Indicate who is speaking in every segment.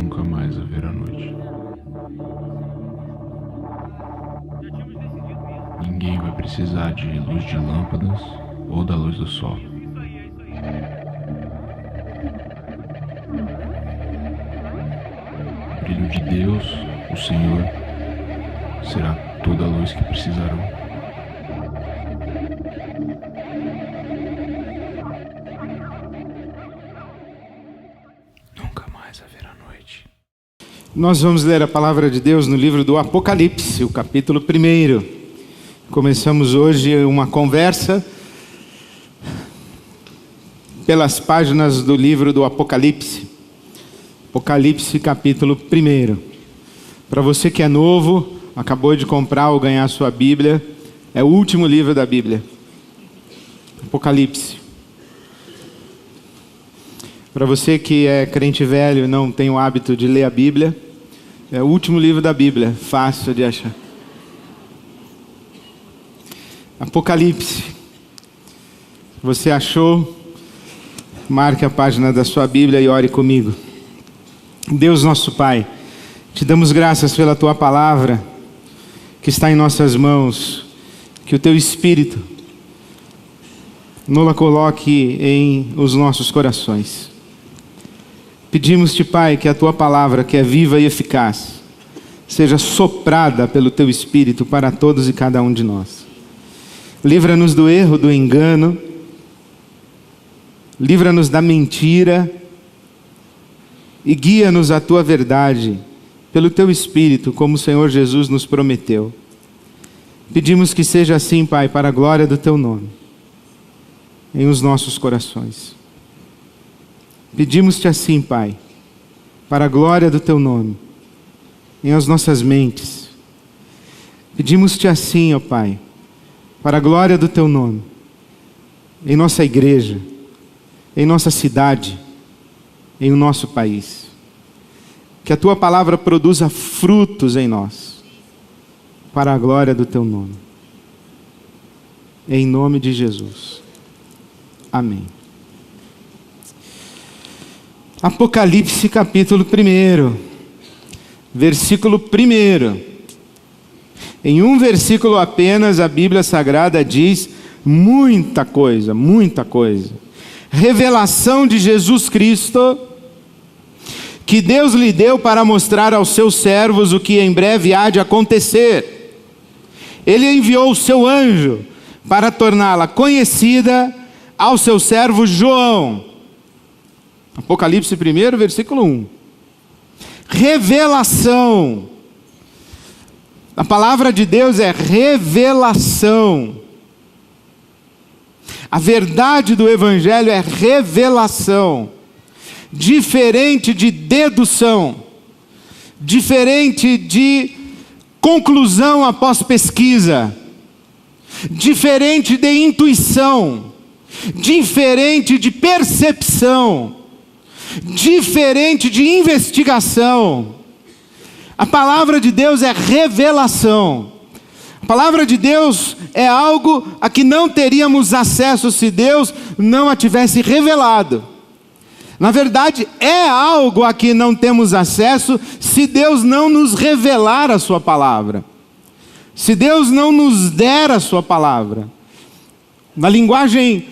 Speaker 1: nunca mais haverá noite. Ninguém vai precisar de luz de lâmpadas ou da luz do sol. O brilho de Deus, o Senhor, será toda a luz que precisarão. Nunca mais haverá noite.
Speaker 2: Nós vamos ler a palavra de Deus no livro do Apocalipse, o capítulo 1. Começamos hoje uma conversa pelas páginas do livro do Apocalipse. Apocalipse, capítulo 1. Para você que é novo, acabou de comprar ou ganhar sua Bíblia, é o último livro da Bíblia. Apocalipse. Para você que é crente velho e não tem o hábito de ler a Bíblia, é o último livro da Bíblia, fácil de achar. Apocalipse. Você achou? Marque a página da sua Bíblia e ore comigo. Deus nosso Pai, te damos graças pela tua palavra que está em nossas mãos, que o teu Espírito nos coloque em os nossos corações. Pedimos-te, Pai, que a tua palavra, que é viva e eficaz, seja soprada pelo teu Espírito para todos e cada um de nós. Livra-nos do erro, do engano, livra-nos da mentira e guia-nos à tua verdade, pelo teu Espírito, como o Senhor Jesus nos prometeu. Pedimos que seja assim, Pai, para a glória do teu nome, em os nossos corações. Pedimos-te assim, Pai, para a glória do teu nome, em as nossas mentes. Pedimos-te assim, ó Pai, para a glória do teu nome, em nossa igreja, em nossa cidade, em o nosso país. Que a tua palavra produza frutos em nós, para a glória do teu nome. Em nome de Jesus. Amém. Apocalipse capítulo 1, versículo 1. Em um versículo apenas, a Bíblia Sagrada diz muita coisa, muita coisa. Revelação de Jesus Cristo, que Deus lhe deu para mostrar aos seus servos o que em breve há de acontecer. Ele enviou o seu anjo para torná-la conhecida ao seu servo João. Apocalipse 1, versículo 1. Revelação. A palavra de Deus é revelação. A verdade do Evangelho é revelação. Diferente de dedução. Diferente de conclusão após pesquisa. Diferente de intuição. Diferente de percepção. Diferente de investigação. A palavra de Deus é revelação. A palavra de Deus é algo a que não teríamos acesso se Deus não a tivesse revelado. Na verdade, é algo a que não temos acesso se Deus não nos revelar a sua palavra. Se Deus não nos der a sua palavra. Na linguagem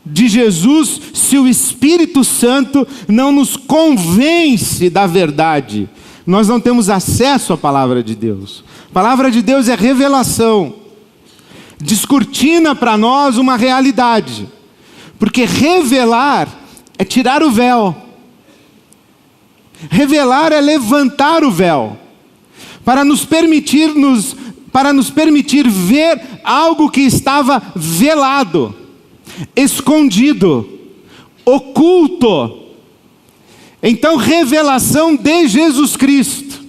Speaker 2: de Jesus, se o Espírito Santo não nos convence da verdade, nós não temos acesso à palavra de Deus. A palavra de Deus é revelação. Descortina para nós uma realidade. Porque revelar é tirar o véu. Revelar é levantar o véu. Para nos permitir ver algo que estava velado, escondido, oculto. Então, revelação de Jesus Cristo.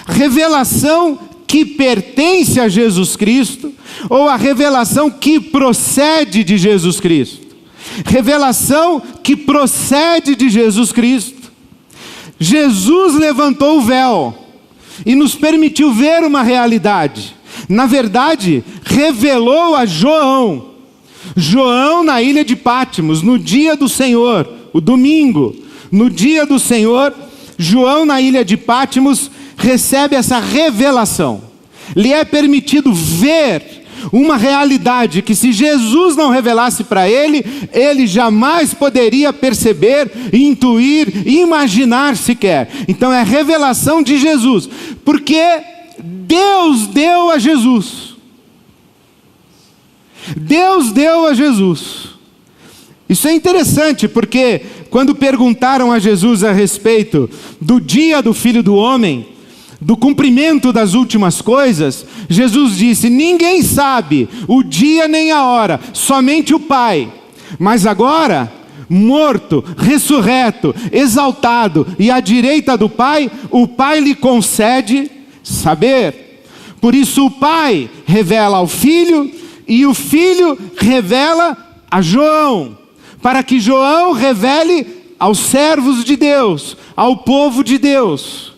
Speaker 2: Revelação que pertence a Jesus Cristo, ou a revelação que procede de Jesus Cristo. Revelação que procede de Jesus Cristo. Jesus levantou o véu e nos permitiu ver uma realidade. Na verdade, revelou a João. João na ilha de Patmos, no dia do Senhor, o domingo, no dia do Senhor, João, na ilha de Patmos, recebe essa revelação. Lhe é permitido ver uma realidade que, se Jesus não revelasse para ele, ele jamais poderia perceber, intuir, imaginar sequer. Então é a revelação de Jesus, porque Deus deu a Jesus. Deus deu a Jesus. Isso é interessante, porque quando perguntaram a Jesus a respeito do dia do Filho do Homem, do cumprimento das últimas coisas, Jesus disse: ninguém sabe o dia nem a hora, somente o Pai. Mas agora, morto, ressurreto, exaltado e à direita do Pai, o Pai lhe concede saber. Por isso o Pai revela ao Filho e o Filho revela a João, para que João revele aos servos de Deus, ao povo de Deus.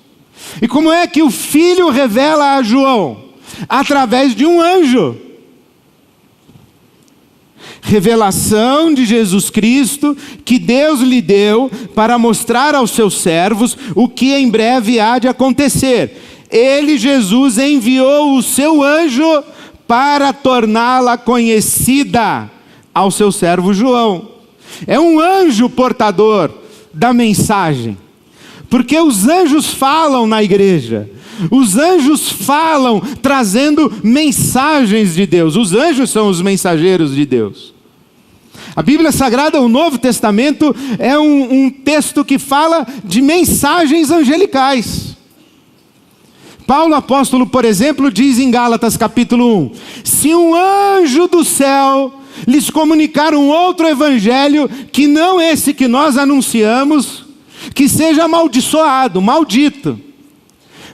Speaker 2: E como é que o Filho revela a João? Através de um anjo. Revelação de Jesus Cristo, que Deus lhe deu para mostrar aos seus servos o que em breve há de acontecer. Ele, Jesus, enviou o seu anjo para torná-la conhecida ao seu servo João. É um anjo portador da mensagem. Porque os anjos falam na igreja. Os anjos falam trazendo mensagens de Deus. Os anjos são os mensageiros de Deus. A Bíblia Sagrada, o Novo Testamento, é um texto que fala de mensagens angelicais. Paulo apóstolo, por exemplo, diz em Gálatas capítulo 1: se um anjo do céu lhes comunicar um outro evangelho, que não esse que nós anunciamos, que seja amaldiçoado, maldito.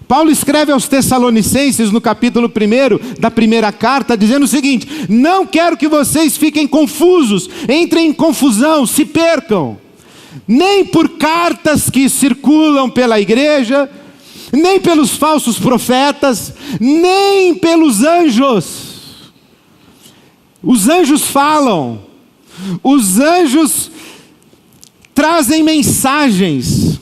Speaker 2: Paulo escreve aos Tessalonicenses no capítulo 1 da primeira carta, dizendo o seguinte: não quero que vocês fiquem confusos, entrem em confusão, se percam, nem por cartas que circulam pela igreja, nem pelos falsos profetas, nem pelos anjos. Os anjos falam, os anjos trazem mensagens,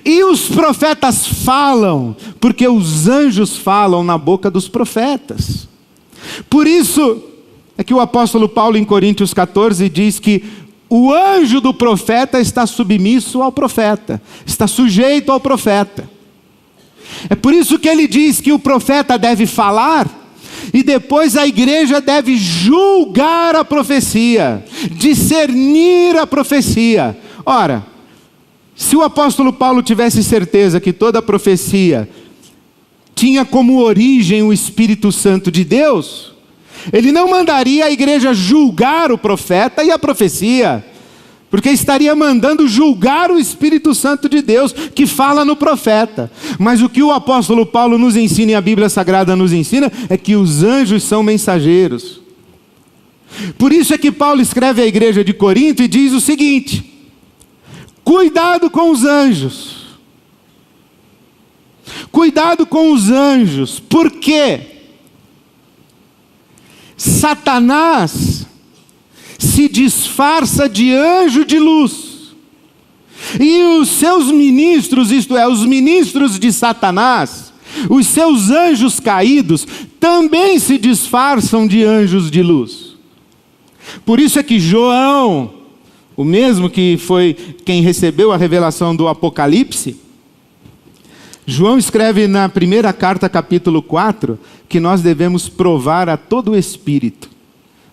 Speaker 2: e os profetas falam, porque os anjos falam na boca dos profetas. Por isso é que o apóstolo Paulo em Coríntios 14 diz que o anjo do profeta está submisso ao profeta, está sujeito ao profeta. É por isso que ele diz que o profeta deve falar, e depois a igreja deve julgar a profecia, discernir a profecia. Ora, se o apóstolo Paulo tivesse certeza que toda a profecia tinha como origem o Espírito Santo de Deus, ele não mandaria a igreja julgar o profeta e a profecia, porque estaria mandando julgar o Espírito Santo de Deus, que fala no profeta. Mas o que o apóstolo Paulo nos ensina, e a Bíblia Sagrada nos ensina, é que os anjos são mensageiros. Por isso é que Paulo escreve à igreja de Corinto e diz o seguinte: cuidado com os anjos. Cuidado com os anjos, porque Satanás se disfarça de anjo de luz, e os seus ministros, isto é, os ministros de Satanás, os seus anjos caídos, também se disfarçam de anjos de luz. Por isso é que João, o mesmo que foi quem recebeu a revelação do Apocalipse, João escreve na primeira carta, capítulo 4, que nós devemos provar a todo o Espírito,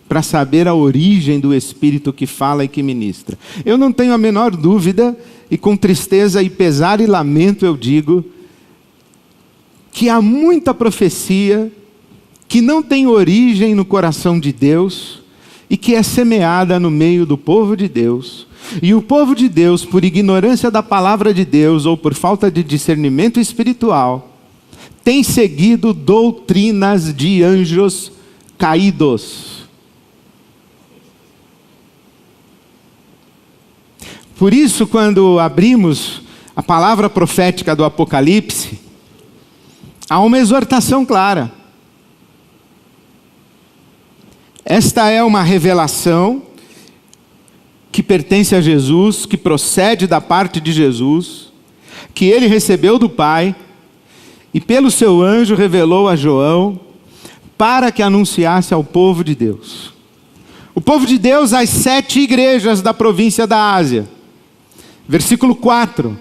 Speaker 2: para saber a origem do Espírito que fala e que ministra. Eu não tenho a menor dúvida, e com tristeza e pesar e lamento eu digo, que há muita profecia que não tem origem no coração de Deus, e que é semeada no meio do povo de Deus. E o povo de Deus, por ignorância da palavra de Deus, ou por falta de discernimento espiritual, tem seguido doutrinas de anjos caídos. Por isso, quando abrimos a palavra profética do Apocalipse, há uma exortação clara. Esta é uma revelação que pertence a Jesus, que procede da parte de Jesus, que que ele recebeu do Pai e pelo seu anjo revelou a João para que anunciasse ao povo de Deus. O povo de Deus, as 7 igrejas da província da Ásia. Versículo 4.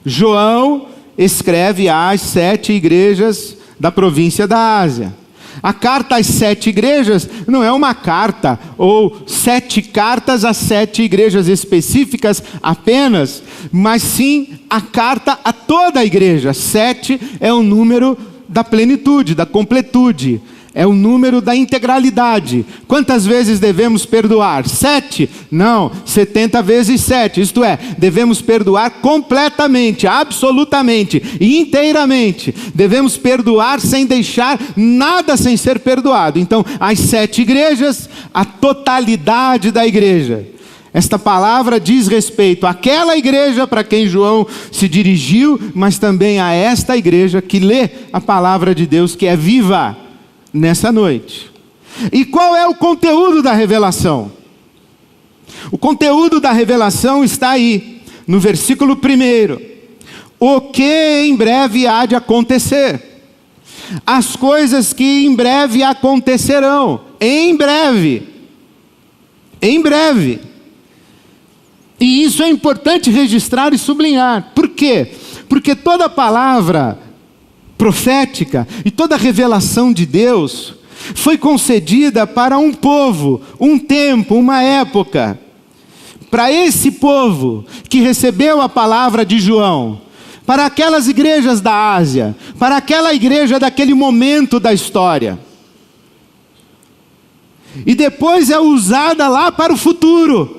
Speaker 2: João escreve às 7 igrejas da província da Ásia. A carta às 7 igrejas não é uma carta ou 7 cartas às 7 igrejas específicas apenas, mas sim a carta a toda a igreja. 7 é o número da plenitude, da completude. É o número da integralidade. Quantas vezes devemos perdoar? 7? Não, 70 vezes 7. Isto é, devemos perdoar completamente, absolutamente, inteiramente. Devemos perdoar sem deixar nada sem ser perdoado. Então, as 7 igrejas, a totalidade da igreja. Esta palavra diz respeito àquela igreja para quem João se dirigiu, mas também a esta igreja que lê a palavra de Deus, que é viva nessa noite. E qual é o conteúdo da revelação? O conteúdo da revelação está aí, no versículo 1. O que em breve há de acontecer. As coisas que em breve acontecerão. Em breve. Em breve. E isso é importante registrar e sublinhar. Por quê? Porque toda palavra profética e toda revelação de Deus foi concedida para um povo, um tempo, uma época. Para esse povo que recebeu a palavra de João, para aquelas igrejas da Ásia, para aquela igreja daquele momento da história. E depois é usada lá para o futuro.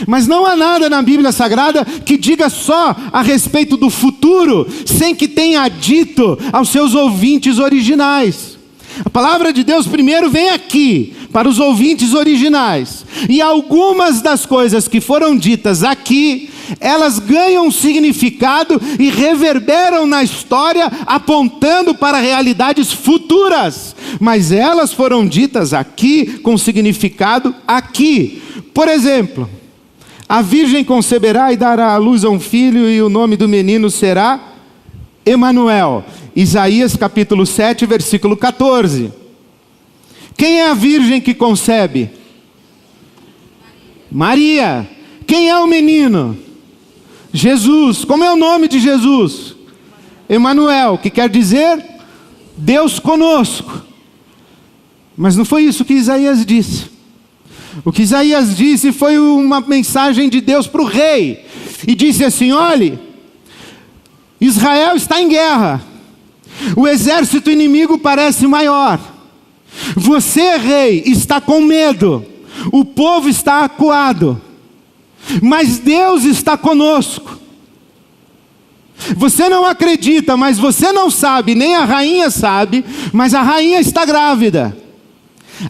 Speaker 2: Mas não há nada na Bíblia Sagrada que diga só a respeito do futuro, sem que tenha dito aos seus ouvintes originais. A palavra de Deus primeiro vem aqui, para os ouvintes originais. E algumas das coisas que foram ditas aqui, elas ganham significado e reverberam na história, apontando para realidades futuras. Mas elas foram ditas aqui, com significado aqui. Por exemplo, a virgem conceberá e dará à luz a um filho, e o nome do menino será Emanuel. Isaías capítulo 7, versículo 14. Quem é a virgem que concebe? Maria. Quem é o menino? Jesus. Como é o nome de Jesus? Emanuel, que quer dizer Deus conosco. Mas não foi isso que Isaías disse. O que Isaías disse foi uma mensagem de Deus para o rei. E disse assim: olhe, Israel está em guerra. O exército inimigo parece maior. Você, rei, está com medo. O povo está acuado. Mas Deus está conosco. Você não acredita, mas você não sabe, nem a rainha sabe, mas a rainha está grávida.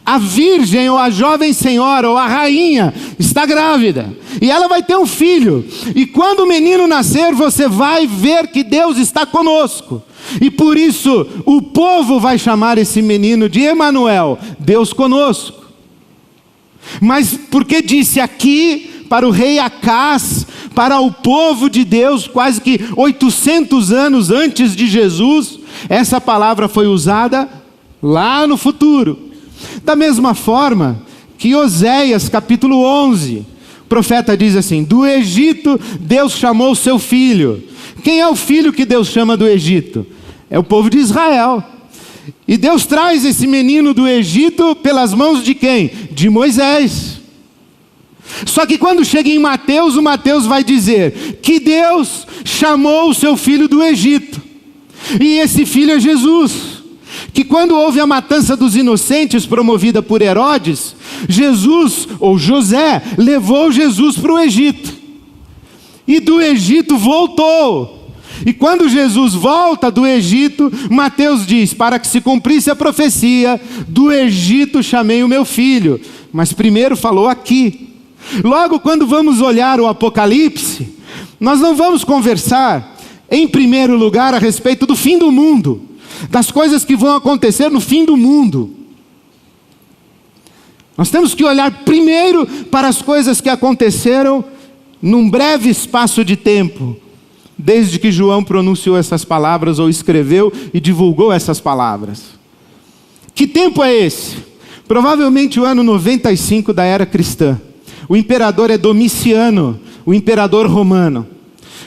Speaker 2: A virgem ou a jovem senhora ou a rainha está grávida. E ela vai ter um filho. E quando o menino nascer, você vai ver que Deus está conosco. E por isso o povo vai chamar esse menino de Emanuel, Deus conosco. Mas porque disse aqui para o rei Acás, para o povo de Deus, quase que 800 anos antes de Jesus, essa palavra foi usada lá no futuro. Da mesma forma que Oséias capítulo 11, o profeta diz assim: do Egito Deus chamou seu filho. Quem é o filho que Deus chama do Egito? É o povo de Israel. E Deus traz esse menino do Egito pelas mãos de quem? De Moisés. Só que quando chega em Mateus, o Mateus vai dizer que Deus chamou o seu filho do Egito. E esse filho é Jesus. Que quando houve a matança dos inocentes promovida por Herodes, Jesus, ou José, levou Jesus para o Egito. E do Egito voltou. E quando Jesus volta do Egito, Mateus diz: para que se cumprisse a profecia, do Egito chamei o meu filho. Mas primeiro falou aqui. Logo, quando vamos olhar o Apocalipse, nós não vamos conversar, em primeiro lugar, a respeito do fim do mundo, das coisas que vão acontecer no fim do mundo. Nós temos que olhar primeiro para as coisas que aconteceram num breve espaço de tempo, desde que João pronunciou essas palavras, ou escreveu e divulgou essas palavras. Que tempo é esse? Provavelmente o ano 95 da era cristã. O imperador é Domiciano, o imperador romano.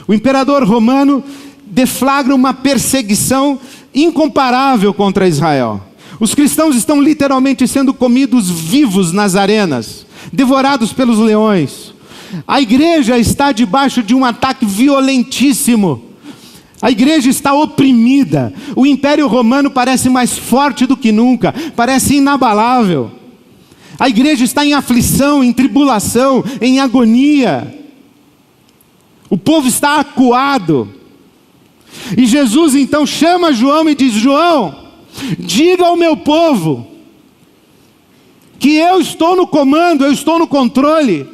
Speaker 2: O imperador romano deflagra uma perseguição incomparável contra Israel. Os cristãos estão literalmente sendo comidos vivos nas arenas, devorados pelos leões. A igreja está debaixo de um ataque violentíssimo. A igreja está oprimida. O Império Romano parece mais forte do que nunca, parece inabalável. A igreja está em aflição, em tribulação, em agonia. O povo está acuado. E Jesus então chama João e diz: João, diga ao meu povo que eu estou no comando, eu estou no controle.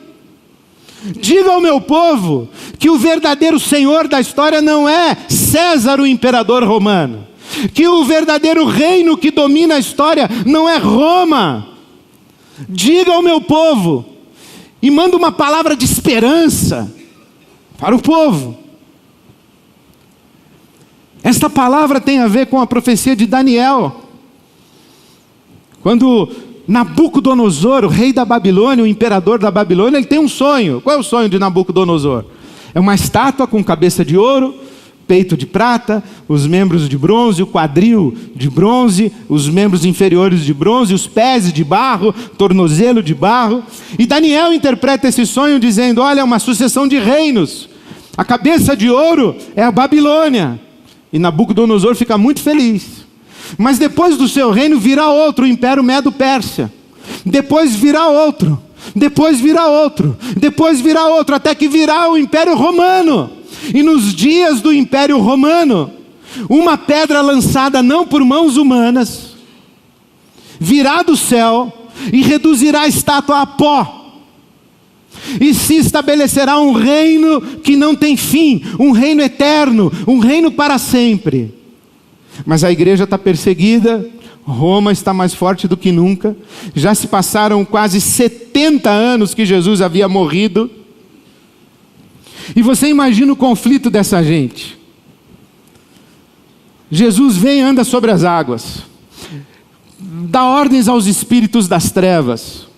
Speaker 2: Diga ao meu povo que o verdadeiro senhor da história não é César, o imperador romano. Que o verdadeiro reino que domina a história não é Roma. Diga ao meu povo, e manda uma palavra de esperança para o povo. Esta palavra tem a ver com a profecia de Daniel. Quando Nabucodonosor, o rei da Babilônia, o imperador da Babilônia, ele tem um sonho. Qual é o sonho de Nabucodonosor? É uma estátua com cabeça de ouro, peito de prata, os membros de bronze, o quadril de bronze, os membros inferiores de bronze, os pés de barro, tornozelo de barro. E Daniel interpreta esse sonho dizendo: olha, é uma sucessão de reinos. A cabeça de ouro é a Babilônia. E Nabucodonosor fica muito feliz. Mas depois do seu reino virá outro, o Império Medo-Pérsia. Depois virá outro. Depois virá outro. Depois virá outro. Até que virá o Império Romano. E nos dias do Império Romano, uma pedra lançada não por mãos humanas virá do céu e reduzirá a estátua a pó. E se estabelecerá um reino que não tem fim, um reino eterno, um reino para sempre. Mas a igreja está perseguida, Roma está mais forte do que nunca. Já se passaram quase 70 anos que Jesus havia morrido. E você imagina o conflito dessa gente. Jesus vem e anda sobre as águas, dá ordens aos espíritos das trevas,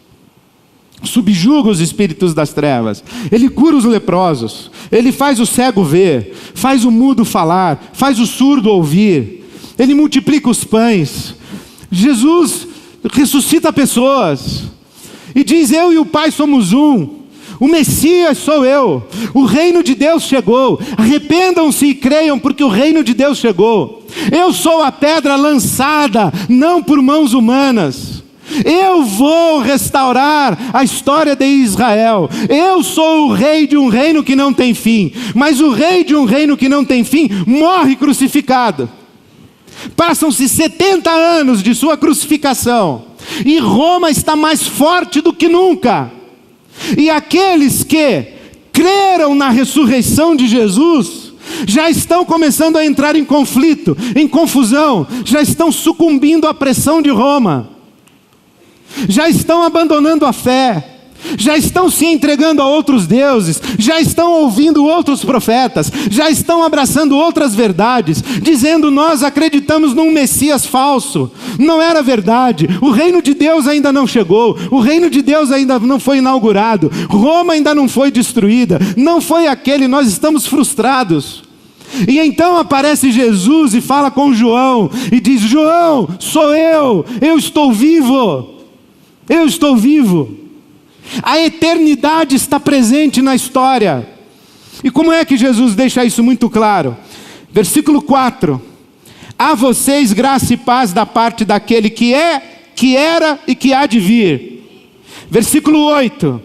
Speaker 2: subjuga os espíritos das trevas, ele cura os leprosos, ele faz o cego ver, faz o mudo falar, faz o surdo ouvir, ele multiplica os pães. Jesus ressuscita pessoas e diz: eu e o Pai somos um. O Messias sou eu, o reino de Deus chegou, arrependam-se e creiam, porque o reino de Deus chegou. Eu sou a pedra lançada, não por mãos humanas. Eu vou restaurar a história de Israel. Eu sou o rei de um reino que não tem fim. Mas o rei de um reino que não tem fim morre crucificado. Passam-se 70 anos de sua crucificação, e Roma está mais forte do que nunca. E aqueles que creram na ressurreição de Jesus já estão começando a entrar em conflito, em confusão, já estão sucumbindo à pressão de Roma, já estão abandonando a fé, já estão se entregando a outros deuses, já estão ouvindo outros profetas, já estão abraçando outras verdades, dizendo: nós acreditamos num Messias falso. Não era verdade, o reino de Deus ainda não chegou, o reino de Deus ainda não foi inaugurado, Roma ainda não foi destruída, não foi aquele, nós estamos frustrados. E então aparece Jesus e fala com João, e diz: João, sou eu estou vivo, eu estou vivo. A eternidade está presente na história. E como é que Jesus deixa isso muito claro? Versículo 4: a vocês graça e paz da parte daquele que é, que era e que há de vir. Versículo 8: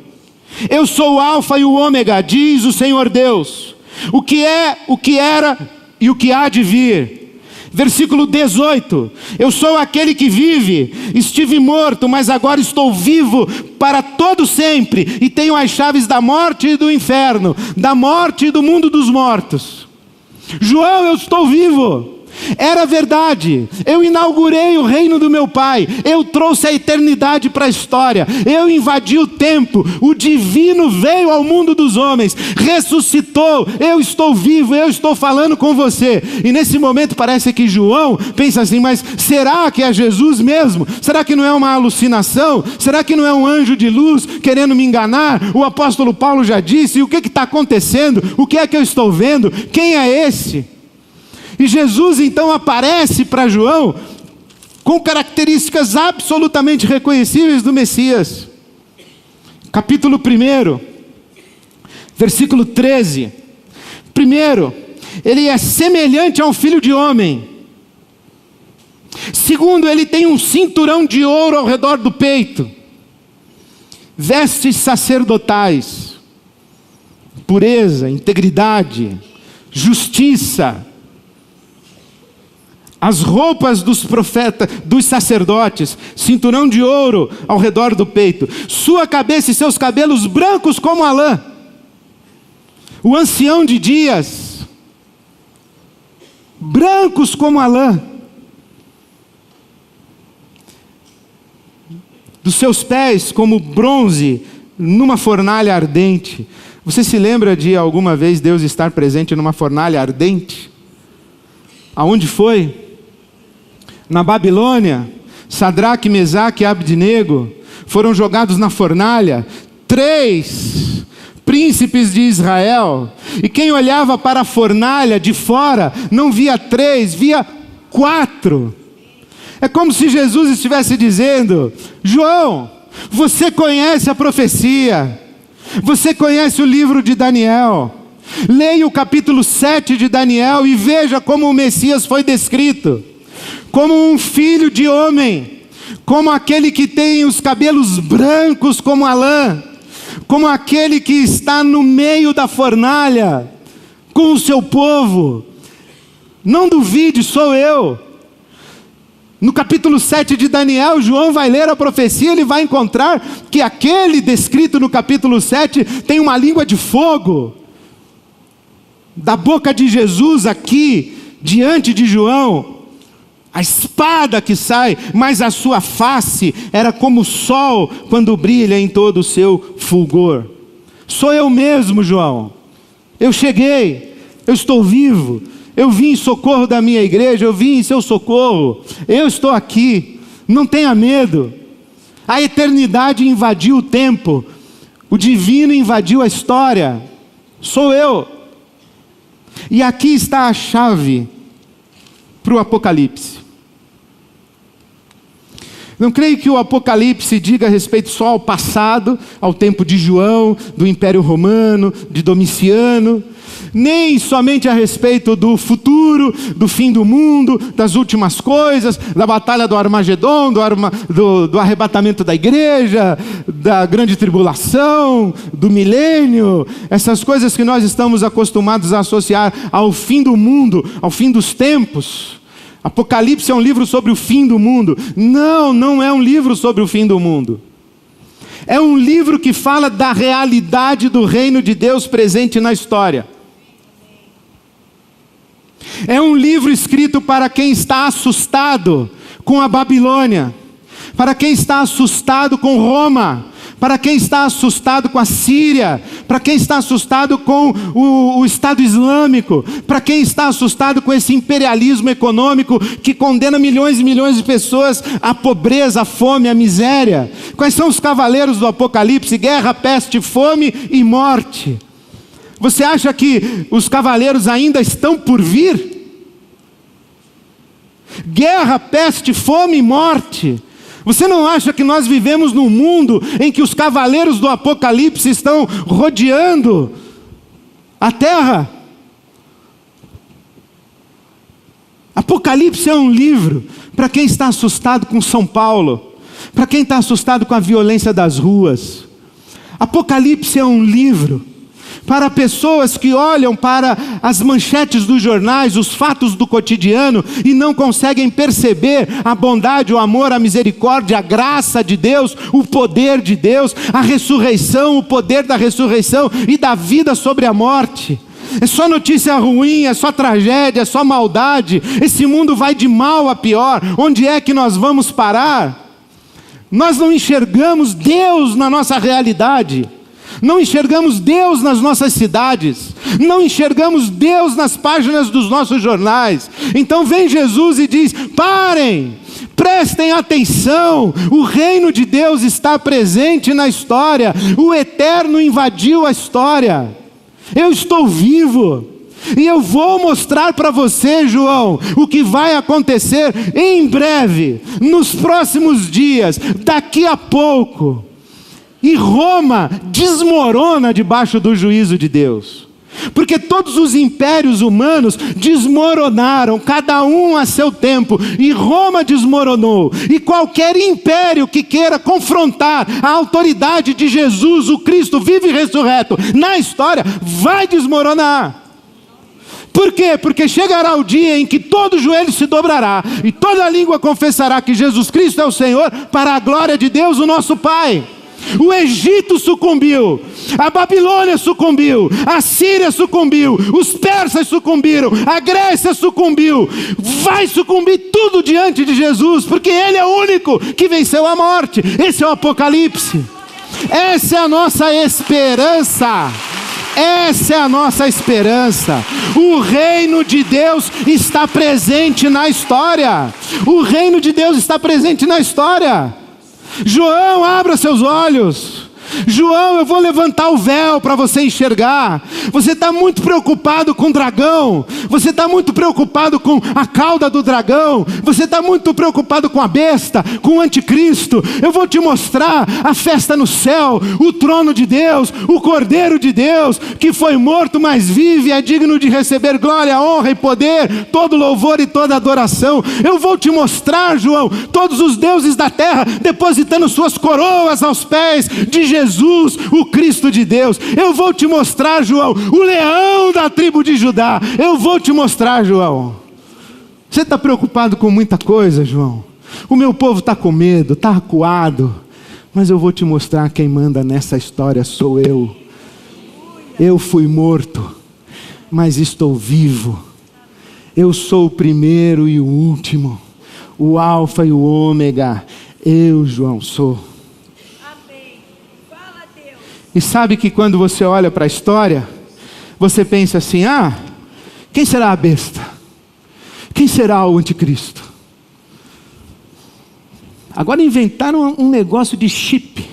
Speaker 2: eu sou o alfa e o ômega, diz o Senhor Deus, o que é, o que era e o que há de vir. Versículo 18: eu sou aquele que vive, estive morto, mas agora estou vivo para todo sempre, e tenho as chaves da morte e do inferno, da morte e do mundo dos mortos. João, eu estou vivo. Era verdade, eu inaugurei o reino do meu Pai, eu trouxe a eternidade para a história, eu invadi o tempo, o divino veio ao mundo dos homens, ressuscitou, eu estou vivo, eu estou falando com você. E nesse momento parece que João pensa assim, mas será que é Jesus mesmo? Será que não é uma alucinação? Será que não é um anjo de luz querendo me enganar? O apóstolo Paulo já disse, e o que está acontecendo? O que é que eu estou vendo? Quem é esse? E Jesus então aparece para João com características absolutamente reconhecíveis do Messias. Capítulo 1, versículo 13. Primeiro, ele é semelhante a um filho de homem. Segundo, ele tem um cinturão de ouro ao redor do peito. Vestes sacerdotais, pureza, integridade, justiça. As roupas dos profetas, dos sacerdotes, cinturão de ouro ao redor do peito, sua cabeça e seus cabelos brancos como a lã. O ancião de dias, brancos como a lã. Dos seus pés como bronze numa fornalha ardente. Você se lembra de alguma vez Deus estar presente numa fornalha ardente? Aonde foi? Na Babilônia, Sadraque, Mesaque e Abdenego foram jogados na fornalha, 3 príncipes de Israel, e quem olhava para a fornalha de fora, não via 3, via 4, é como se Jesus estivesse dizendo, João, você conhece a profecia, você conhece o livro de Daniel, leia o capítulo 7 de Daniel e veja como o Messias foi descrito, como um filho de homem, como aquele que tem os cabelos brancos como a lã, como aquele que está no meio da fornalha, com o seu povo. Não duvide, sou eu. No capítulo 7 de Daniel, João vai ler a profecia, ele vai encontrar que aquele descrito no capítulo 7 tem uma língua de fogo. Da boca de Jesus aqui, diante de João, a espada que sai, mas a sua face era como o sol quando brilha em todo o seu fulgor. Sou eu mesmo, João. Eu cheguei, eu estou vivo, eu vim em socorro da minha igreja, eu vim em seu socorro. Eu estou aqui, não tenha medo. A eternidade invadiu o tempo, o divino invadiu a história. Sou eu. E aqui está a chave para o Apocalipse. Não creio que o Apocalipse diga respeito só ao passado, ao tempo de João, do Império Romano, de Domiciano, nem somente a respeito do futuro, do fim do mundo, das últimas coisas, da batalha do Armagedon, do arrebatamento da igreja, da grande tribulação, do milênio, essas coisas que nós estamos acostumados a associar ao fim do mundo, ao fim dos tempos. Apocalipse é um livro sobre o fim do mundo. Não, não é um livro sobre o fim do mundo. É um livro que fala da realidade do reino de Deus presente na história. É um livro escrito para quem está assustado com a Babilônia, para quem está assustado com Roma, para quem está assustado com a Síria, para quem está assustado com o Estado Islâmico, para quem está assustado com esse imperialismo econômico que condena milhões e milhões de pessoas à pobreza, à fome, à miséria. Quais são os cavaleiros do Apocalipse? Guerra, peste, fome e morte. Você acha que os cavaleiros ainda estão por vir? Guerra, peste, fome e morte. Você não acha que nós vivemos num mundo em que os cavaleiros do Apocalipse estão rodeando a terra? Apocalipse é um livro para quem está assustado com São Paulo, para quem está assustado com a violência das ruas. Apocalipse é um livro para pessoas que olham para as manchetes dos jornais, os fatos do cotidiano e não conseguem perceber a bondade, o amor, a misericórdia, a graça de Deus, o poder de Deus, a ressurreição, o poder da ressurreição e da vida sobre a morte. É só notícia ruim, é só tragédia, é só maldade. Esse mundo vai de mal a pior. Onde é que nós vamos parar? Nós não enxergamos Deus na nossa realidade. Não enxergamos Deus nas nossas cidades. Não enxergamos Deus nas páginas dos nossos jornais. Então vem Jesus e diz: parem, prestem atenção. O reino de Deus está presente na história. O eterno invadiu a história. Eu estou vivo. E eu vou mostrar para você, João, o que vai acontecer em breve, nos próximos dias, daqui a pouco. E Roma desmorona debaixo do juízo de Deus. Porque todos os impérios humanos desmoronaram, cada um a seu tempo, e Roma desmoronou. E qualquer império que queira confrontar a autoridade de Jesus, o Cristo vivo e ressurreto, na história, vai desmoronar. Por quê? Porque chegará o dia em que todo joelho se dobrará e toda língua confessará que Jesus Cristo é o Senhor, para a glória de Deus, o nosso Pai. O Egito sucumbiu, a Babilônia sucumbiu, a Síria sucumbiu, os persas sucumbiram, a Grécia sucumbiu. Vai sucumbir tudo diante de Jesus, porque Ele é o único que venceu a morte. Esse é o Apocalipse. Essa é a nossa esperança. Essa é a nossa esperança. O reino de Deus está presente na história. O reino de Deus está presente na história. João, abra seus olhos. João, eu vou levantar o véu para você enxergar. Você está muito preocupado com o dragão. Você está muito preocupado com a cauda do dragão. Você está muito preocupado com a besta, com o anticristo. Eu vou te mostrar a festa no céu, o trono de Deus, o Cordeiro de Deus, que foi morto, mas vive, é digno de receber glória, honra e poder, todo louvor e toda adoração. Eu vou te mostrar, João, todos os deuses da terra depositando suas coroas aos pés de Jesus, o Cristo de Deus. Eu vou te mostrar, João, o leão da tribo de Judá. Eu vou te mostrar, João. Você está preocupado com muita coisa, João? O meu povo está com medo, está acuado. Mas eu vou te mostrar quem manda nessa história sou eu. Eu fui morto, mas estou vivo. Eu sou o primeiro e o último, o alfa e o ômega. Eu, João, sou. E sabe que quando você olha para a história, você pensa assim: quem será a besta? Quem será o anticristo? Agora inventaram um negócio de chip,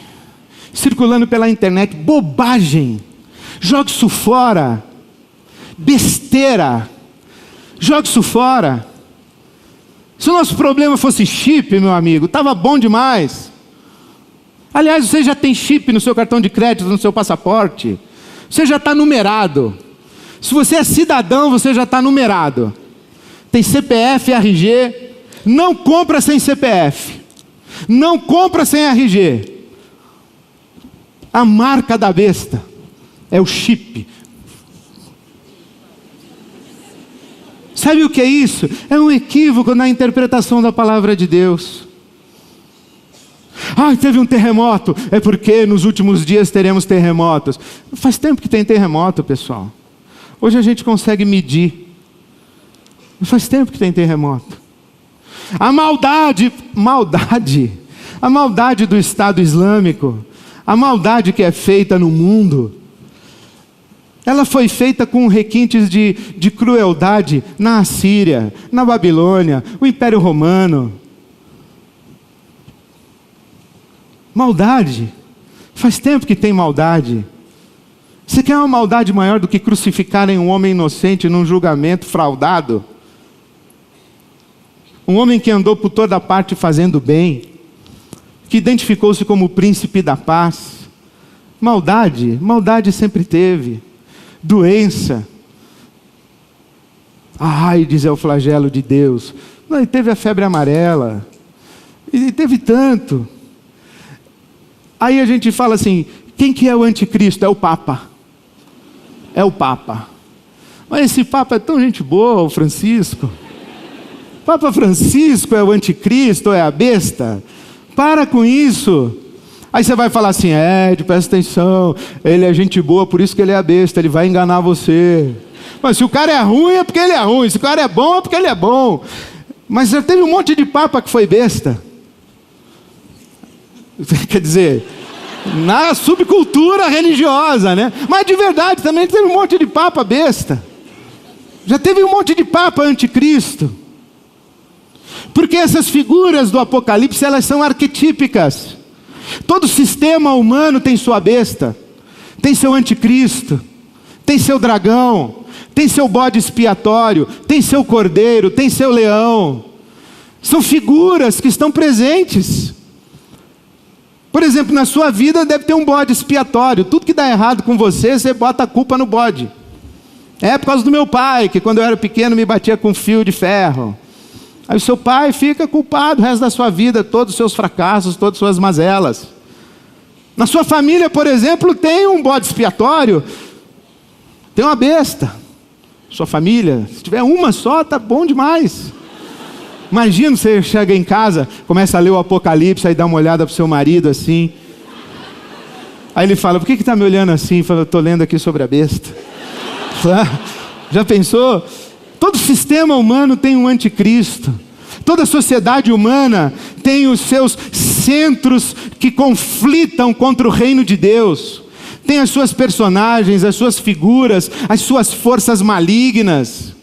Speaker 2: circulando pela internet, bobagem. Jogue isso fora, besteira, jogue isso fora. Se o nosso problema fosse chip, meu amigo, estava bom demais. Aliás, você já tem chip no seu cartão de crédito, no seu passaporte. Você já está numerado. Se você é cidadão, você já está numerado. Tem CPF e RG. Não compra sem CPF. Não compra sem RG. A marca da besta é o chip. Sabe o que é isso? É um equívoco na interpretação da palavra de Deus. Teve um terremoto, é porque nos últimos dias teremos terremotos. Faz tempo que tem terremoto, pessoal. Hoje a gente consegue medir. Faz tempo que tem terremoto. A maldade do Estado Islâmico, a maldade que é feita no mundo, ela foi feita com requintes de crueldade na Assíria, na Babilônia, o Império Romano. Maldade. Faz tempo que tem maldade. Você quer uma maldade maior do que crucificarem um homem inocente num julgamento fraudado? Um homem que andou por toda parte fazendo bem, que identificou-se como o príncipe da paz. Maldade sempre teve. Doença. AIDS é o flagelo de Deus. Não, e teve a febre amarela. E teve tanto. Aí a gente fala assim: quem que é o anticristo? É o Papa. É o Papa. Mas esse Papa é tão gente boa, o Francisco. Papa Francisco é o anticristo, é a besta? Para com isso. Aí você vai falar assim: presta atenção, ele é gente boa, por isso que ele é a besta, ele vai enganar você. Mas se o cara é ruim é porque ele é ruim, se o cara é bom é porque ele é bom. Mas já teve um monte de papa que foi besta. Quer dizer, na subcultura religiosa, né? Mas de verdade também teve um monte de papa besta. Já teve um monte de papa anticristo. Porque essas figuras do Apocalipse, elas são arquetípicas. Todo sistema humano tem sua besta, tem seu anticristo, tem seu dragão, tem seu bode expiatório, tem seu cordeiro, tem seu leão. São figuras que estão presentes. Por exemplo, na sua vida deve ter um bode expiatório. Tudo que dá errado com você, você bota a culpa no bode. É por causa do meu pai, que quando eu era pequeno me batia com fio de ferro. Aí o seu pai fica culpado o resto da sua vida, todos os seus fracassos, todas as suas mazelas. Na sua família, por exemplo, tem um bode expiatório, tem uma besta. Sua família, se tiver uma só, tá bom demais. Imagina você chega em casa, começa a ler o Apocalipse, aí dá uma olhada pro seu marido assim. Aí ele fala, por que está me olhando assim? Fala, estou lendo aqui sobre a besta. Já pensou? Todo sistema humano tem um anticristo. Toda sociedade humana tem os seus centros que conflitam contra o reino de Deus. Tem as suas personagens, as suas figuras, as suas forças malignas.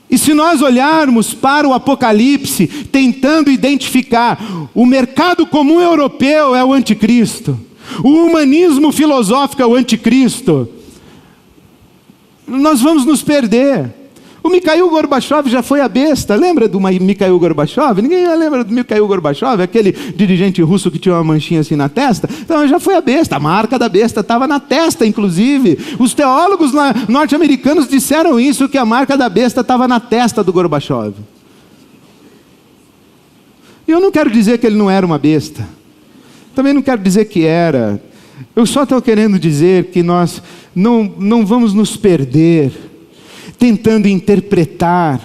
Speaker 2: E se nós olharmos para o Apocalipse, tentando identificar, o mercado comum europeu é o anticristo. O humanismo filosófico é o anticristo. Nós vamos nos perder. O Mikhail Gorbachev já foi a besta. Lembra do Mikhail Gorbachev? Ninguém lembra do Mikhail Gorbachev, aquele dirigente russo que tinha uma manchinha assim na testa? Então já foi a besta. A marca da besta estava na testa, inclusive. Os teólogos norte-americanos disseram isso, que a marca da besta estava na testa do Gorbachev. E eu não quero dizer que ele não era uma besta. Também não quero dizer que era. Eu só estou querendo dizer que nós não vamos nos perder tentando interpretar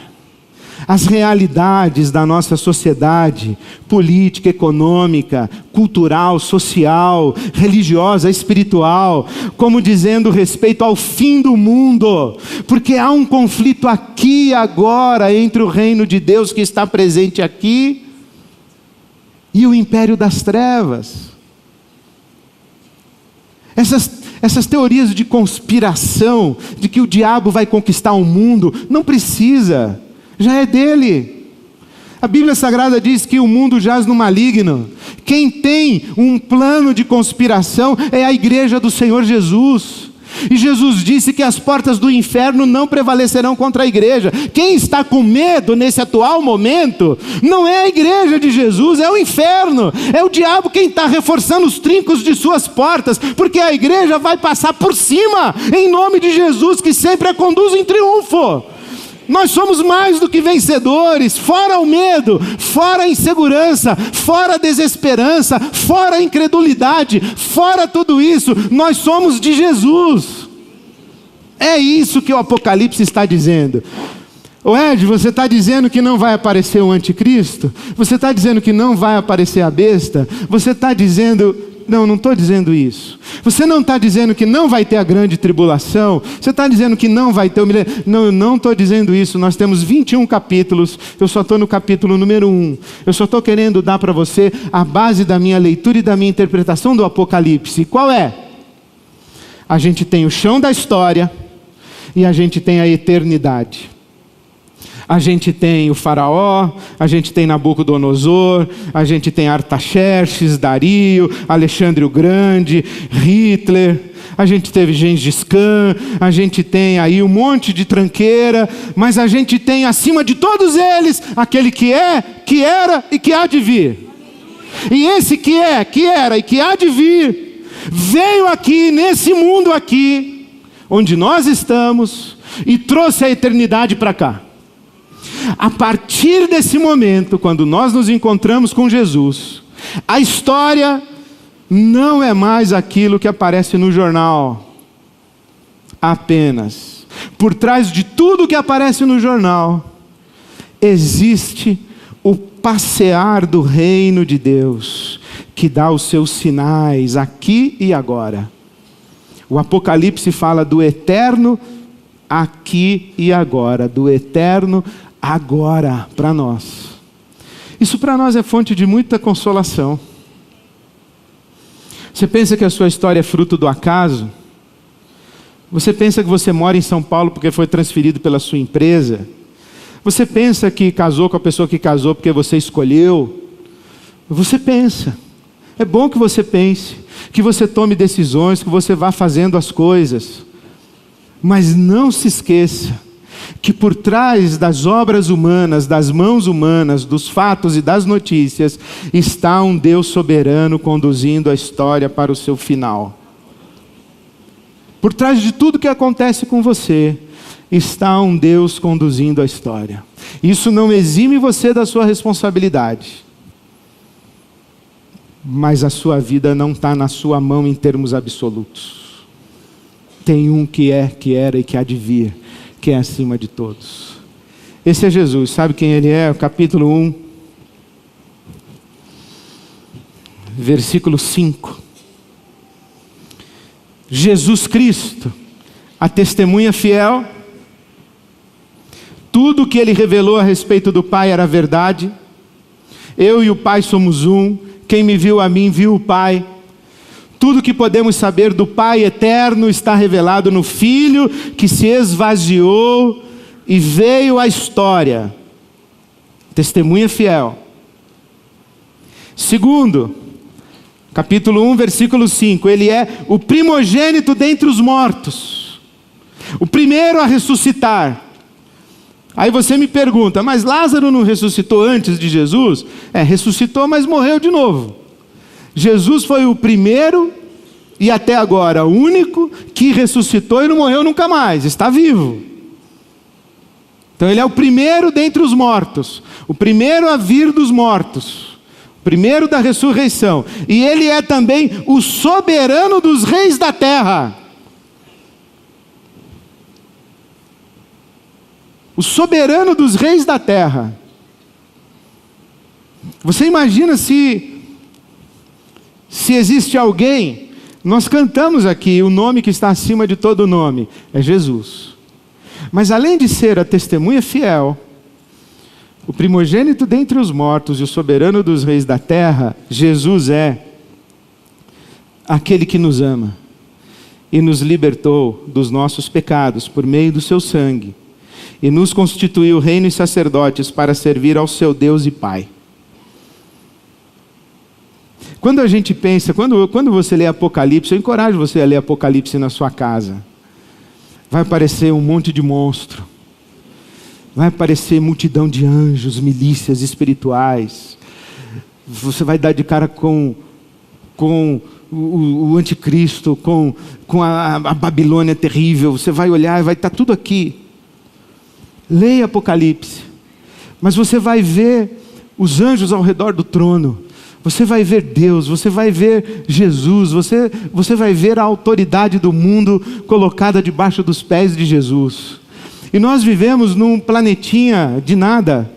Speaker 2: as realidades da nossa sociedade, política, econômica, cultural, social, religiosa, espiritual, como dizendo respeito ao fim do mundo, porque há um conflito aqui e agora entre o reino de Deus que está presente aqui e o império das trevas. Essas teorias de conspiração, de que o diabo vai conquistar o mundo, não precisa, já é dele. A Bíblia Sagrada diz que o mundo jaz no maligno. Quem tem um plano de conspiração é a igreja do Senhor Jesus. E Jesus disse que as portas do inferno não prevalecerão contra a igreja. Quem está com medo nesse atual momento não é a igreja de Jesus, é o inferno. É o diabo quem está reforçando os trincos de suas portas, porque a igreja vai passar por cima, em nome de Jesus, que sempre a conduz em triunfo. Nós somos mais do que vencedores, fora o medo, fora a insegurança, fora a desesperança, fora a incredulidade, fora tudo isso, nós somos de Jesus. É isso que o Apocalipse está dizendo. Ô Ed, você está dizendo que não vai aparecer o anticristo? Você está dizendo que não vai aparecer a besta? Você está dizendo... Não estou dizendo isso. Você não está dizendo que não vai ter a grande tribulação? Você está dizendo que não vai ter o milênio? Não, eu não estou dizendo isso. Nós temos 21 capítulos. Eu só estou no capítulo número 1. Eu só estou querendo dar para você a base da minha leitura e da minha interpretação do Apocalipse. Qual é? A gente tem o chão da história e a gente tem a eternidade. A gente tem o faraó, a gente tem Nabucodonosor, a gente tem Artaxerxes, Dario, Alexandre o Grande, Hitler, a gente teve Gengis Khan, a gente tem aí um monte de tranqueira, mas a gente tem acima de todos eles, aquele que é, que era e que há de vir. E esse que é, que era e que há de vir, veio aqui, nesse mundo aqui, onde nós estamos, e trouxe a eternidade para cá. A partir desse momento, quando nós nos encontramos com Jesus, a história não é mais aquilo que aparece no jornal apenas. Por trás de tudo que aparece no jornal, existe o passear do reino de Deus, que dá os seus sinais aqui e agora. O Apocalipse fala do eterno aqui e agora, do eterno agora para nós. Isso para nós é fonte de muita consolação. Você pensa que a sua história é fruto do acaso? Você pensa que você mora em São Paulo porque foi transferido pela sua empresa? Você pensa que casou com a pessoa que casou porque você escolheu? Você pensa. É bom que você pense, que você tome decisões, que você vá fazendo as coisas. Mas não se esqueça que por trás das obras humanas, das mãos humanas, dos fatos e das notícias, está um Deus soberano conduzindo a história para o seu final. Por trás de tudo que acontece com você, está um Deus conduzindo a história. Isso não exime você da sua responsabilidade. Mas a sua vida não está na sua mão em termos absolutos. Tem um que é, que era e que há de vir, que é acima de todos. Esse é Jesus. Sabe quem ele é? O capítulo 1, versículo 5. Jesus Cristo, a testemunha fiel. Tudo o que ele revelou a respeito do Pai era verdade. Eu e o Pai somos um. Quem me viu a mim, viu o Pai. Tudo que podemos saber do Pai eterno está revelado no Filho que se esvaziou e veio à história. Testemunha fiel. Segundo, capítulo 1, versículo 5. Ele é o primogênito dentre os mortos. O primeiro a ressuscitar. Aí você me pergunta, mas Lázaro não ressuscitou antes de Jesus? Ressuscitou, mas morreu de novo. Jesus foi o primeiro e até agora o único que ressuscitou e não morreu nunca mais, está vivo. Então ele é o primeiro dentre os mortos, o primeiro a vir dos mortos, o primeiro da ressurreição. E ele é também o soberano dos reis da terra. O soberano dos reis da terra. Você imagina se existe alguém, nós cantamos aqui, o nome que está acima de todo nome, é Jesus. Mas além de ser a testemunha fiel, o primogênito dentre os mortos e o soberano dos reis da terra, Jesus é aquele que nos ama e nos libertou dos nossos pecados por meio do seu sangue e nos constituiu reino e sacerdotes para servir ao seu Deus e Pai. Quando a gente pensa, quando você lê Apocalipse, eu encorajo você a ler Apocalipse na sua casa. Vai aparecer um monte de monstro. Vai aparecer multidão de anjos, milícias espirituais. Você vai dar de cara com o anticristo, com a Babilônia terrível. Você vai olhar e vai estar tudo aqui. Leia Apocalipse. Mas você vai ver os anjos ao redor do trono. Você vai ver Deus, você vai ver Jesus, você vai ver a autoridade do mundo colocada debaixo dos pés de Jesus. E nós vivemos num planetinha de nada,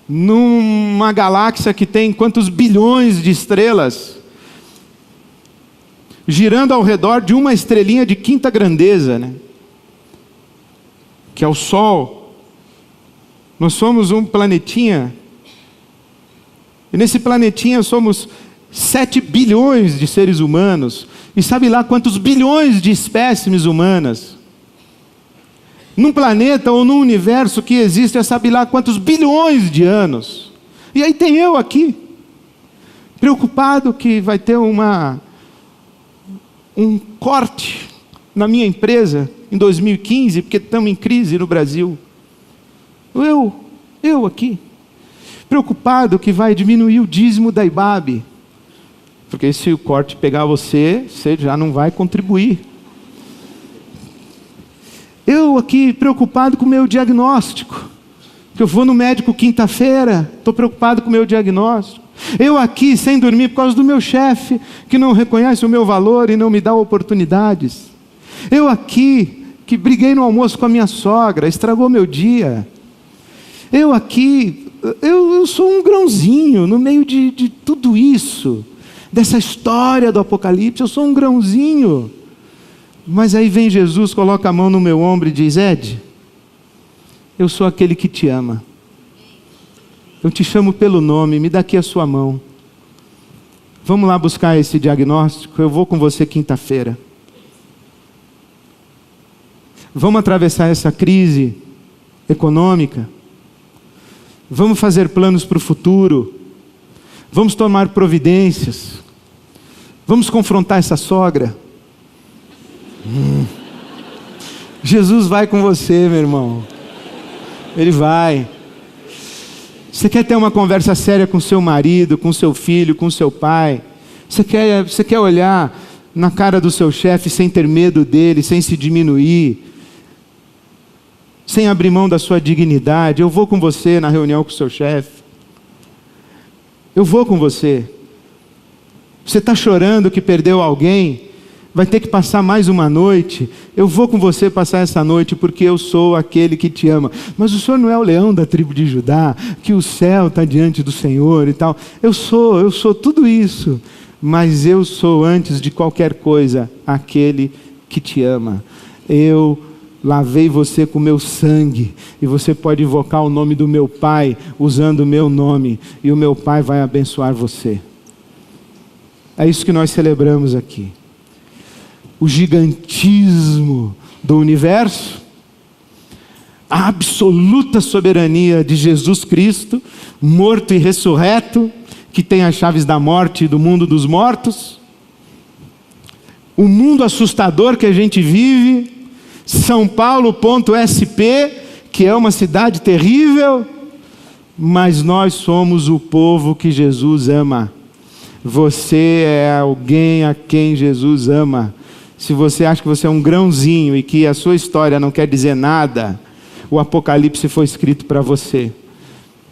Speaker 2: numa galáxia que tem quantos bilhões de estrelas, girando ao redor de uma estrelinha de quinta grandeza, né? Que é o Sol. Nós somos um planetinha. E nesse planetinha somos 7 bilhões de seres humanos. E sabe lá quantos bilhões de espécimes humanas. Num planeta ou num universo que existe, sabe lá quantos bilhões de anos. E aí tem eu aqui, preocupado que vai ter um corte na minha empresa em 2015, porque estamos em crise no Brasil. Eu aqui. Preocupado que vai diminuir o dízimo da IBAB, porque se o corte pegar você já não vai contribuir. Eu aqui preocupado com o meu diagnóstico, que eu vou no médico quinta-feira, estou preocupado com o meu diagnóstico. Eu aqui sem dormir por causa do meu chefe, que não reconhece o meu valor e não me dá oportunidades. Eu aqui, que briguei no almoço com a minha sogra, estragou meu dia. Eu aqui... Eu sou um grãozinho no meio de tudo isso, dessa história do Apocalipse. Eu sou um grãozinho Mas aí vem Jesus, coloca a mão no meu ombro e diz: Ed, eu sou aquele que te ama. Eu te chamo pelo nome, me dá aqui a sua mão. Vamos lá buscar esse diagnóstico, eu vou com você quinta-feira. Vamos atravessar essa crise econômica. Vamos fazer planos para o futuro. Vamos tomar providências. Vamos confrontar essa sogra. Jesus vai com você, meu irmão. Ele vai. Você quer ter uma conversa séria com seu marido, com seu filho, com seu pai? Você quer olhar na cara do seu chefe sem ter medo dele, sem se diminuir, sem abrir mão da sua dignidade? Eu vou com você na reunião com o seu chefe. Eu vou com você. Você está chorando que perdeu alguém? Vai ter que passar mais uma noite. Eu vou com você passar essa noite, porque eu sou aquele que te ama. Mas o Senhor não é o leão da tribo de Judá, que o céu está diante do Senhor e tal. Eu sou tudo isso. Mas eu sou, antes de qualquer coisa, aquele que te ama. Eu lavei você com meu sangue, e você pode invocar o nome do meu Pai, usando o meu nome, e o meu Pai vai abençoar você. É isso que nós celebramos aqui. O gigantismo do universo, a absoluta soberania de Jesus Cristo, morto e ressurreto, que tem as chaves da morte e do mundo dos mortos, o mundo assustador que a gente vive, São Paulo.sp, que é uma cidade terrível, mas nós somos o povo que Jesus ama. Você é alguém a quem Jesus ama. Se você acha que você é um grãozinho e que a sua história não quer dizer nada, o Apocalipse foi escrito para você.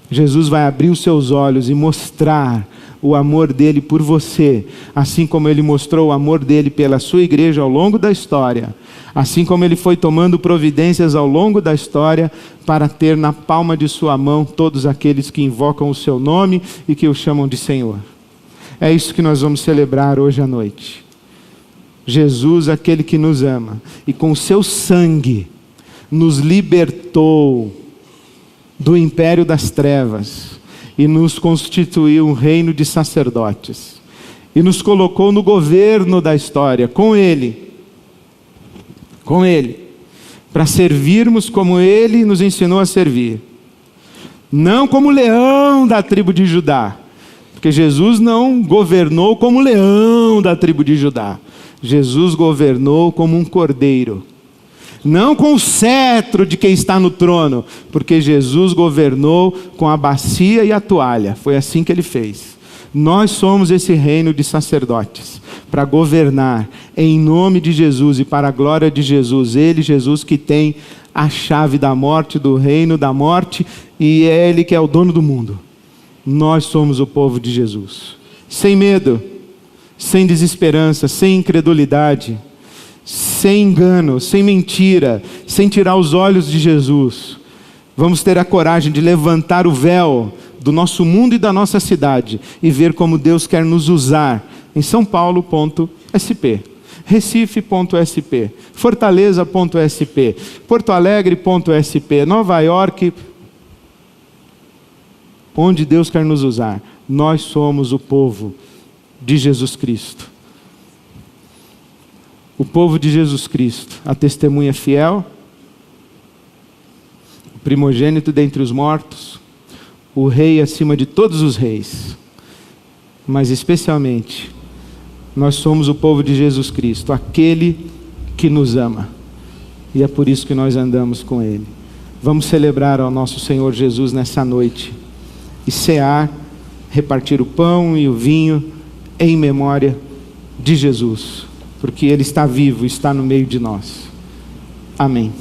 Speaker 2: Jesus vai abrir os seus olhos e mostrar o amor dele por você, assim como ele mostrou o amor dele pela sua igreja ao longo da história, assim como ele foi tomando providências ao longo da história para ter na palma de sua mão todos aqueles que invocam o seu nome e que o chamam de Senhor. É isso que nós vamos celebrar hoje à noite. Jesus, aquele que nos ama, e com o seu sangue nos libertou do império das trevas e nos constituiu um reino de sacerdotes e nos colocou no governo da história com Ele, para servirmos como Ele nos ensinou a servir, não como leão da tribo de Judá, porque Jesus não governou como leão da tribo de Judá. Jesus governou como um cordeiro, não com o cetro de quem está no trono, porque Jesus governou com a bacia e a toalha. Foi assim que ele fez. Nós somos esse reino de sacerdotes, para governar em nome de Jesus e para a glória de Jesus. Ele, Jesus, que tem a chave da morte, do reino da morte, e é Ele que é o dono do mundo. Nós somos o povo de Jesus, sem medo, sem desesperança, sem incredulidade, sem engano, sem mentira, sem tirar os olhos de Jesus. Vamos ter a coragem de levantar o véu do nosso mundo e da nossa cidade e ver como Deus quer nos usar em São Paulo.sp, Recife.sp, Fortaleza.sp, Porto Alegre.sp, Nova York, onde Deus quer nos usar. Nós somos o povo de Jesus Cristo. O povo de Jesus Cristo, a testemunha fiel, o primogênito dentre os mortos, o rei acima de todos os reis, mas especialmente, nós somos o povo de Jesus Cristo, aquele que nos ama, e é por isso que nós andamos com Ele. Vamos celebrar ao nosso Senhor Jesus nessa noite, e cear, repartir o pão e o vinho, em memória de Jesus, porque Ele está vivo, está no meio de nós. Amém.